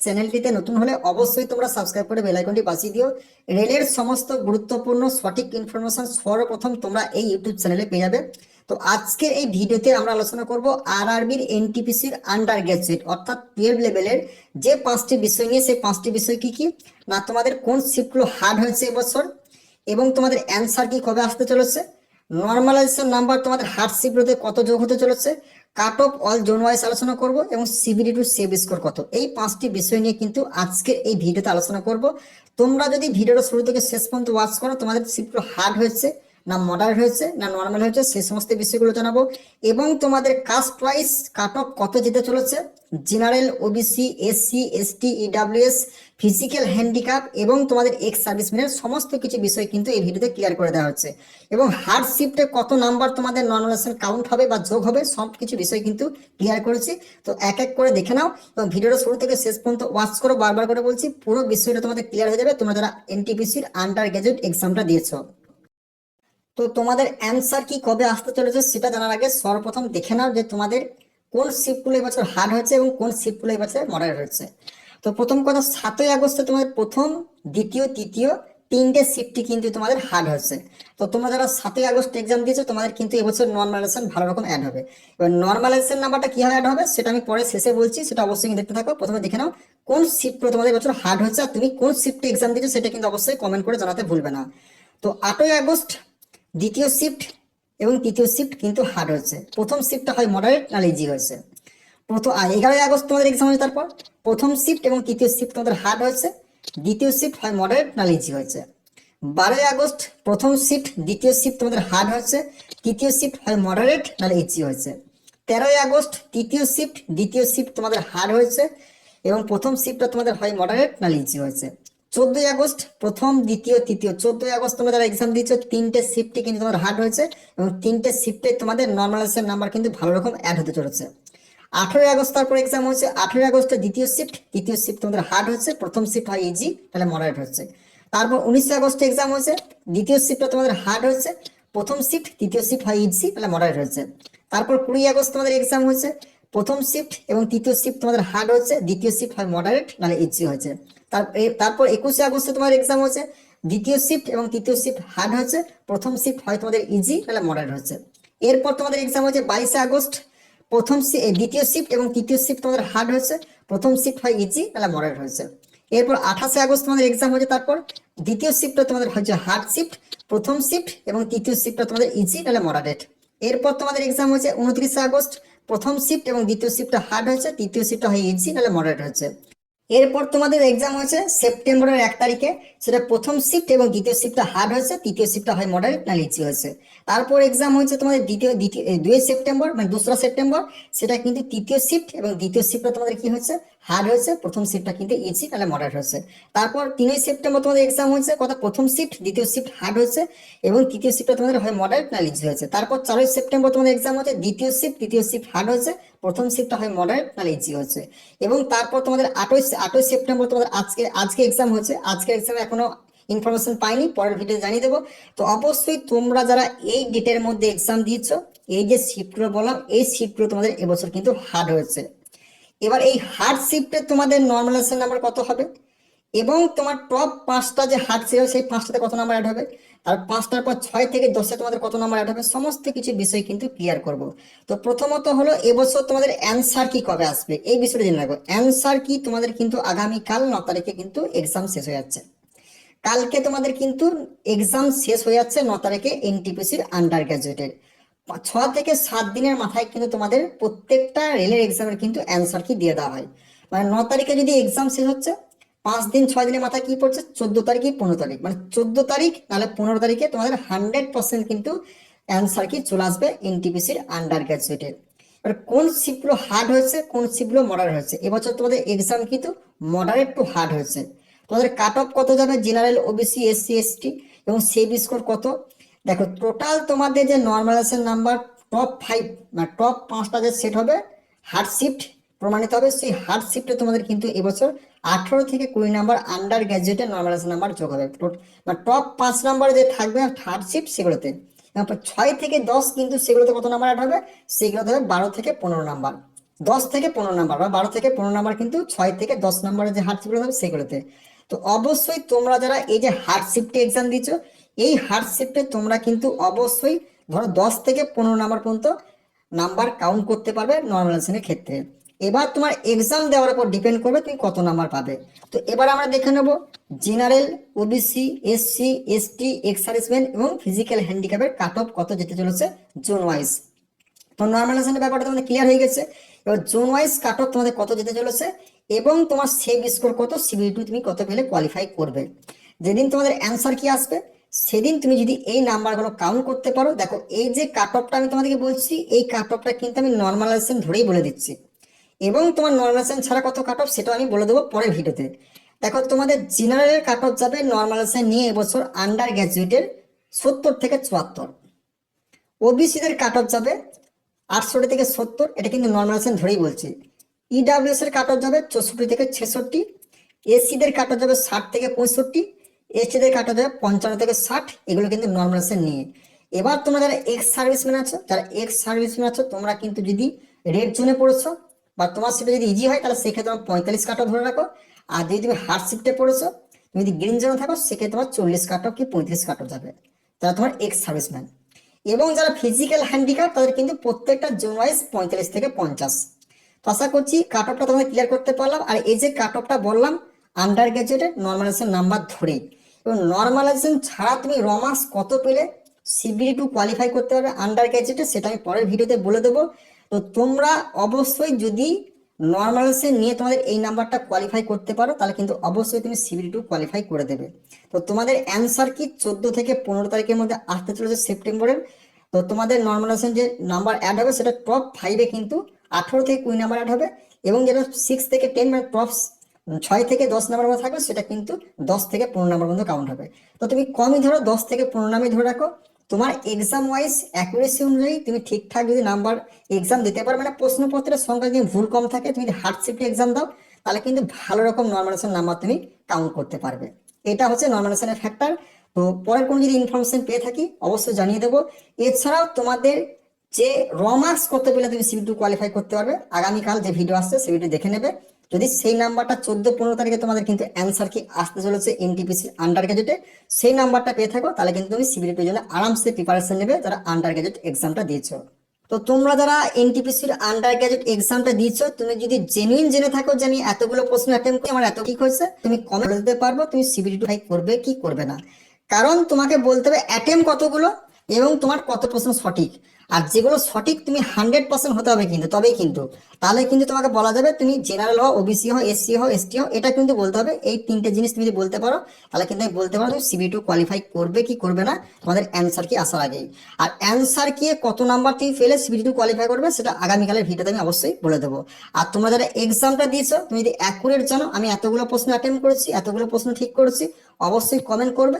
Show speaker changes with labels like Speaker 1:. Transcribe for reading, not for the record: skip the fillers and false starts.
Speaker 1: চ্যানেলটিতে নতুন হলে অবশ্যই তোমরা সাবস্ক্রাইব করে বেল আইকনটি বাজিয়ে দিও। রেলের সমস্ত গুরুত্বপূর্ণ সঠিক ইনফরমেশন সর্বপ্রথম তোমরা এই ইউটিউব চ্যানেলে পেয়ে যাবে। তো আজকের এই ভিডিওতে আমরা আলোচনা করব আরআরবির এনটিপিসির আন্ডার গ্রাজুয়েট অর্থাৎ 12 লেভেলের যে 5টি বিষয় নিয়ে, সেই 5টি বিষয় কি কি না, তোমাদের কোন শিফটগুলো হার্ড হয়েছে এবছর এবং তোমাদের অ্যান্সার কি কবে আসতে চলেছে, নর্মালাইজেশন নাম্বার তোমাদের হার্ড শিফটে কত যোগ হতে চলেছে, cut off all zone wise আলোচনা করব এবং সিবিডি টু সেভ স্কোর কত, এই 5টি বিষয় নিয়ে কিন্তু আজকের এই ভিডিওতে আলোচনা করব। তোমরা যদি ভিডিওটা শুরু থেকে শেষ পর্যন্ত ওয়াচ করো, তোমাদের শিফটগুলো হার্ড হয়েছে না মডারেট হয়েছে না নর্মাল হয়েছে, সেই সমস্ত বিষয়গুলো জানাবো। এবং তোমাদের কাস্ট ওয়াইজ কাট অফ কত যেতে চলেছে, general, OBC, SC, ST, EWS, physical handicap এবং তোমাদের এক্স সার্ভিসম্যানের সমস্ত কিছু বিষয় কিন্তু এই ভিডিওতে ক্লিয়ার করে দেওয়া হচ্ছে। এবং হার্ড শিফটে কত নাম্বার তোমাদের নর্মালাইজেশন কাউন্ট হবে বা যোগ হবে, সব কিছু বিষয় কিন্তু ক্লিয়ার করেছি। তো এক এক করে দেখে নাও এবং ভিডিওটা শুরু থেকে শেষ পর্যন্ত ওয়াচ করো। বারবার করে বলছি, পুরো বিষয়টা তোমাদের ক্লিয়ার হয়ে যাবে তোমরা যারা এনটিপিসির আন্ডার গ্রাজুয়েট এক্সামটা দিয়েছো। তো তোমাদের অ্যান্সার কি কবে আসতে চলেছে সেটা জানার আগে সর্বপ্রথম দেখে নাও যে তোমাদের কোন শিফটগুলো এবছর হার্ড হয়েছে এবং কোন শিফটগুলো এবছর মডারেট হয়েছে। তো প্রথম কথা, 7ই আগস্টে তোমাদের প্রথম, দ্বিতীয়, তৃতীয় 3টে শিফটই কিন্তু তোমাদের হার্ড হয়েছে। তো তোমরা যারা 7ই আগস্ট এক্সাম দিয়েছো, তোমাদের কিন্তু এবছর নর্মালাইজেশন ভালো রকম অ্যাড হবে। এবার নর্মালাইজেশন নাম্বারটা কিভাবে অ্যাড হবে সেটা আমি পরে শেষে বলছি, সেটা অবশ্যই দেখতে থাকো। প্রথমে দেখে নাও কোন শিফটগুলো তোমাদের এবছর হার্ড হয়েছে আর তুমি কোন শিফটে এক্সাম দিয়েছো সেটা কিন্তু অবশ্যই কমেন্ট করে জানাতে ভুলবে না। তো 8ই আগস্ট দ্বিতীয় শিফট এবং তৃতীয় শিফট কিন্তু হার্ড হয়েছে। প্রথম শিফটটা হয় মডারেট না ইজি হয়েছে। প্রথম 11ই আগস্ট তোমাদের এক্সাম হয়েছে, তারপর প্রথম শিফট এবং তৃতীয় শিফট তোমাদের হার্ড হয়েছে, দ্বিতীয় শিফট হয় মডারেট না ইজি হয়েছে। 12ই আগস্ট প্রথম শিফট দ্বিতীয় শিফট তোমাদের হার্ড হয়েছে, তৃতীয় শিফট হয় মডারেট না ইজি হয়েছে। 13ই আগস্ট তৃতীয় শিফট দ্বিতীয় শিফট তোমাদের হার্ড হয়েছে এবং প্রথম শিফটটা তোমাদের হয় মডারেট না ইজি হয়েছে। 14ই আগস্ট প্রথম, দ্বিতীয়, তৃতীয়, 14ই আগস্ট তোমরা যারা এক্সাম দিচ্ছ 3টে শিফটে কিন্তু তোমাদের হার্ড হয়েছে এবং 3টে শিফটে তোমাদের নর্মালাইজেশন নাম্বার কিন্তু ভালো রকম অ্যাড হতে চলেছে। 18ই আগস্ট তারপর এক্সাম হয়েছে, 18ই আগস্টে দ্বিতীয় শিফট তৃতীয় শিফট তোমাদের হার্ড হয়েছে, প্রথম শিফট হয় ইজি তাহলে মডারেট হচ্ছে। তারপর 19শে আগস্টে এক্সাম হয়েছে, দ্বিতীয় শিফটটা তোমাদের হার্ড হয়েছে, প্রথম শিফট তৃতীয় শিফট হয় ইজি তাহলে মডারেট হয়েছে। তারপর 20ই আগস্ট তোমাদের এক্সাম হয়েছে, প্রথম শিফট এবং তৃতীয় শিফট তোমাদের হার্ড হচ্ছে, দ্বিতীয় শিফট হয় মডারেট নাহলে ইজি হয়েছে। তারপর 21শে আগস্টে তোমার এক্সাম হচ্ছে, দ্বিতীয় শিফট এবং তৃতীয় শিফট হার্ড হচ্ছে, প্রথম শিফট হয় তোমাদের ইজি নাহলে মডারেট হচ্ছে। এরপর তোমাদের এক্সাম হচ্ছে 22শে আগস্ট, দ্বিতীয় শিফট এবং তৃতীয় শিফট তোমাদের হার্ড হয়েছে, প্রথম শিফট হয় ইজি নাহলে মডারেট হয়েছে। এরপর 28শে আগস্ট তোমাদের এক্সাম হচ্ছে, তারপর দ্বিতীয় শিফটটা তোমাদের হচ্ছে হার্ড শিফট, প্রথম শিফট এবং তৃতীয় শিফটটা তোমাদের ইজি নাহলে মডারেট। এরপর তোমাদের এক্সাম হচ্ছে 29শে আগস্ট, প্রথম শিফট এবং দ্বিতীয় শিফটটা হার্ড হয়েছে, তৃতীয় শিফটটা হয় ইজি নাহলে মডারেট হচ্ছে। এরপর তোমাদের এক্সাম হয়েছে সেপ্টেম্বরের 1 তারিখে, সেটা প্রথম শিফট এবং দ্বিতীয় শিফটটা হার্ড হয়েছে, তৃতীয় শিফটটা হয় মডারেট না ইজি হয়েছে। তারপর এক্সাম হয়েছে তোমাদের 2 সেপ্টেম্বর মানে 2রা সেপ্টেম্বর, সেটা কিন্তু তৃতীয় শিফট এবং দ্বিতীয় শিফটটা তোমাদের কি হয়েছে, হার্ড হয়েছে, প্রথম শিফটটা কিন্তু ইজি নাহলে মডারেট হয়েছে। তারপর 3ই সেপ্টেম্বর তোমাদের এক্সাম হয়েছে, কথা প্রথম শিফট দ্বিতীয় শিফট হার্ড হয়েছে এবং তৃতীয় শিফটটা তোমাদের হয় মডারেট না ইজি হয়েছে। তারপর 4ই সেপ্টেম্বর তোমাদের এক্সাম হচ্ছে, দ্বিতীয় শিফট তৃতীয় শিফট হার্ড হয়েছে, প্রথম শিফটটা হয় মডারেট না ইজি হয়েছে। এবং তারপর তোমাদের 8ই সেপ্টেম্বর তোমাদের আজকে এক্সাম হচ্ছে, আজকের এক্সামে এখনো ইনফরমেশন পাইনি, পরের ভিডিও জানিয়ে দেবো। তো অবশ্যই তোমরা যারা এই ডেটের মধ্যে এক্সাম দিয়েছো, এই যে শিফটগুলো বললাম এই শিফটগুলো তোমাদের এবছর কিন্তু হার্ড হয়েছে। এবার এই হার্ড শিফটে তোমাদের নর্মালাইজেশন নাম্বার কত হবে এবং তোমার টপ 5টা যে হার্ড ছিল সেই 5টাতে কত নাম্বার অ্যাড হবে, আর 5টার পর 6 থেকে 10-এ তোমাদের কত নাম্বার অ্যাড হবে, সমস্ত কিছু বিষয় কিন্তু ক্লিয়ার করব। তো প্রথমত হলো এবছর তোমাদের অ্যান্সার কি কবে আসবে এই বিষয়টা জেনে রাখবো। অ্যান্সার কি তোমাদের কিন্তু আগামীকাল 9 তারিখে কিন্তু এক্সাম শেষ হয়ে যাচ্ছে। কালকে তোমাদের কিন্তু এক্সাম শেষ হয়ে যাচ্ছে 9 তারিখে এনটিপিসির আন্ডার গ্রাজুয়েটের। 6 থেকে 7 দিনের মাথায় কিন্তু তোমাদের প্রত্যেকটা রেলের এক্সামের কিন্তু অ্যান্সার কি দিয়ে দেওয়া হয়। মানে 9 তারিখে যদি এক্সাম শেষ হচ্ছে, 5 দিন 6 দিনের মাথায় কি পড়ছে, 14 তারিখ 15 তারিখ, মানে 14 তারিখ নাহলে 15 তারিখে তোমাদের 100% কিন্তু অ্যান্সার কি চলে আসবে এনটিপিসির আন্ডার গ্রাজুয়েটের। এবার কোন শিপগুলো হার্ড হয়েছে কোন শিপগুলো মডারেট হয়েছে, এবছর তোমাদের এক্সাম কিন্তু মডারেট টু হার্ড হয়েছে। তোমাদের কাট অফ কত যাবে, জেনারেল, ওবিসি, এসসি, এসটি এবং সেভ স্কোর কত। দেখো টোটাল তোমাদের যে নর্মালাইজেশন নাম্বার টপ 5 মানে টপ 5টা যে সেট হবে হার্ড শিফট প্রমাণিত হবে, সেই হার্ড শিফটে তোমাদের কিন্তু এবছর 18 থেকে 20 নাম্বার আন্ডার গ্র্যাজুয়েটের নর্মালাইজেশন নাম্বার যোগ হবে। মানে টপ 5 নাম্বার যে থাকবে হার্ড শিফট সেগুলোতে, তারপর 6 থেকে 10 কিন্তু সেগুলোতে কত নাম্বার অ্যাড হবে, সেগুলোতে হবে 12 থেকে 15 নাম্বার। 10 থেকে 15 নাম্বার বা 12 থেকে 15 নাম্বার, কিন্তু 6 থেকে 10 নাম্বারের যে হার্ড শিফট হবে সেগুলোতে। তো অবশ্যই তোমরা যারা এই যে হার্ড শিফটে এক্সাম দিচ্ছ, এই হার্ড শিফটে তোমরা কিন্তু অবশ্যই ধরো 10 থেকে 15 নাম্বার পর্যন্ত নাম্বার কাউন্ট করতে পারবে নর্মালাইজেশনের ক্ষেত্রে। এবার তোমার এক্সাম দেওয়ার উপর ডিপেন্ড করবে তুমি কত নাম্বার পাবে। তো এবার আমরা দেখে নেব general, OBC, SC, ST, ex serviceman এবং ফিজিক্যাল হ্যান্ডিক্যাপের কাট অফ কত যেতে চলেছে জোন ওয়াইজ। তো নর্মালাইজেশনের ব্যাপারটা তোমাদের ক্লিয়ার হয়ে গেছে। এবার জোন ওয়াইজ কাট অফ তোমাদের কত যেতে চলেছে এবং তোমার সেভ স্কোর কত, সিবিটি তুমি কত পেলে কোয়ালিফাই করবে। যেদিন তোমাদের অ্যান্সার কি আসবে সেদিন তুমি যদি এই নাম্বারগুলো কাউন্ট করতে পারো, দেখো এই যে কাট অফটা আমি তোমাদেরকে বলছি, এই কাট অফটা কিন্তু আমি নর্মালাইজেশন ধরেই বলে দিচ্ছি, এবং তোমার নর্মালাইজেশন ছাড়া কত কাট অফ সেটাও আমি বলে দেবো পরের ভিডিওতে। দেখো তোমাদের জেনারেলের কাট অফ যাবে নর্মালাইজেশন নিয়ে এবছর আন্ডার গ্র্যাজুয়েটের 70 থেকে 74, ওবিসিদের কাট অফ যাবে 68 থেকে 70, এটা কিন্তু নর্মালাইজেশন ধরেই বলছি। ইডাব্লিউএস এর কাট অফ যাবে 64 থেকে 66, এসসিদের কাট অফ যাবে 60 থেকে 65, এসটিদের কাট অফ যাবে 55 থেকে 60, এগুলো কিন্তু নর্মালাইজেশন নিয়ে। এবার তোমরা যারা এক্স সার্ভিসম্যান আছো, তোমরা কিন্তু যদি রেড জোনে পড়েছো বা তোমার সেটা যদি ইজি হয় তাহলে সেক্ষেত্রে তোমার 45 কাট অফ ধরে রাখো, আর যদি তুমি হার্ড শিফটে পড়েছো, তুমি যদি গ্রিন জোনে থাকো সেক্ষেত্রে তোমার 40 কাট অফ কি 35 কাট অফ যাবে, তারা তোমার এক্স সার্ভিসম্যান। এবং যারা ফিজিক্যাল হ্যান্ডিক্যাপ তাদের কিন্তু প্রত্যেকটা জোন ওয়াইজ 45 থেকে 50। তো আশা করছি কাট অফটা তোমাদের ক্লিয়ার করতে পারলাম। আর এই যে কাট অফটা বললাম আন্ডার গ্র্যাজুয়েটের নর্মালাইজেশন নাম্বার ধরেই, এবং নর্মালাইজেশন ছাড়া তুমি রমার্স কত পেলে সিবিডি 2 কোয়ালিফাই করতে পারবে আন্ডার গ্র্যাজুয়েটে, সেটা আমি পরের ভিডিওতে বলে দেবো। তো তোমরা অবশ্যই যদি নর্মালাইজেশন নিয়ে তোমাদের এই নাম্বারটা কোয়ালিফাই করতে পারো তাহলে কিন্তু অবশ্যই তুমি সিবিডি 2 কোয়ালিফাই করে দেবে। তো তোমাদের অ্যান্সার কি 14 থেকে 15 তারিখের মধ্যে আসতে চলেছে সেপ্টেম্বরের। তো তোমাদের নর্মালাইজেশন যে নাম্বার অ্যাড হবে সেটা টপ 5-এ কিন্তু 18 থেকে 20 নাম্বার অ্যাড হবে, এবং যেটা 6 থেকে 10 মানে টপ 6 থেকে 10 নাম্বার মধ্যে থাকবে সেটা কিন্তু 10 থেকে 15 নাম্বার পর্যন্ত কাউন্ট হবে। তো তুমি কমই ধরো 10 থেকে 15 নামই ধরে রাখো। তোমার এক্সাম ওয়াইজ অ্যাকুরেসি অনুযায়ী তুমি ঠিকঠাক যদি নাম্বার এক্সাম দিতে পারো, মানে প্রশ্নপত্রের সংখ্যা যদি ভুল কম থাকে, তুমি যদি হার্ড শিফটে এক্সাম দাও তাহলে কিন্তু ভালো রকম নর্মালাইজেশন নাম্বার তুমি কাউন্ট করতে পারবে। এটা হচ্ছে নর্মালাইজেশনের ফ্যাক্টর। তো পরের কোনো যদি ইনফরমেশন পেয়ে থাকি অবশ্যই জানিয়ে দেবো। এছাড়াও তোমাদের যে রমার্কস কত পেলে তুমি সিবিটি 2 কোয়ালিফাই করতে পারবে, আগামীকাল যে ভিডিও আসছে সেই ভিডিও দেখে নেবে। যদি সেই নাম্বারটা 14-15 তারিখে তোমাদের কিন্তু অ্যান্সার কি আসতে চলেছে এনটিপিসি আন্ডার গ্র্যাজুয়েটে, সেই নাম্বারটা পেয়ে থাকো তাহলে কিন্তু তুমি সিবিটি 2 জন্য আরামসে প্রিপারেশন নেবে যারা আন্ডার গ্র্যাজুয়েট এক্সামটা দিয়েছো। তো তোমরা যারা এনটিপিসির আন্ডার গ্র্যাজুয়েট এক্সামটা দিচ্ছ, তুমি যদি জেনুইন জেনে থাকো যে আমি এতগুলো প্রশ্ন অ্যাটেম্প করি আমার এত ঠিক হয়েছে, তুমি কমেন্ট দিতে পারবো তুমি সিবিটি 2 করবে কি করবে না। কারণ তোমাকে বলতে হবে অ্যাটেম্প কতগুলো এবং তোমার কত প্রশ্ন সঠিক, আর যেগুলো সঠিক তুমি 100% হতে হবে কিন্তু, তবেই কিন্তু, তাহলে কিন্তু তোমাকে বলা যাবে তুমি জেনারেল হও, ওবিসি হও, এসসি হও, এসটি হও, এটা কিন্তু বলতে হবে। এই 3টে জিনিস তুমি যদি বলতে পারো তাহলে কিন্তু আমি বলতে পারো তুমি সিবিটি 2 কোয়ালিফাই করবে কি করবে না তোমাদের অ্যান্সার কি আসার আগেই। আর অ্যান্সার কি কত নাম্বার তুমি ফেলে সিবিটি 2 কোয়ালিফাই করবে সেটা আগামীকালের ভিডিওতে আমি অবশ্যই বলে দেবো। আর তোমরা যারা এক্সামটা দিয়েছো তুমি যদি অ্যাকুরেট জানো আমি এতগুলো প্রশ্ন অ্যাটেম্প করেছি, এতগুলো প্রশ্ন ঠিক করেছি, অবশ্যই কমেন্ট করবে।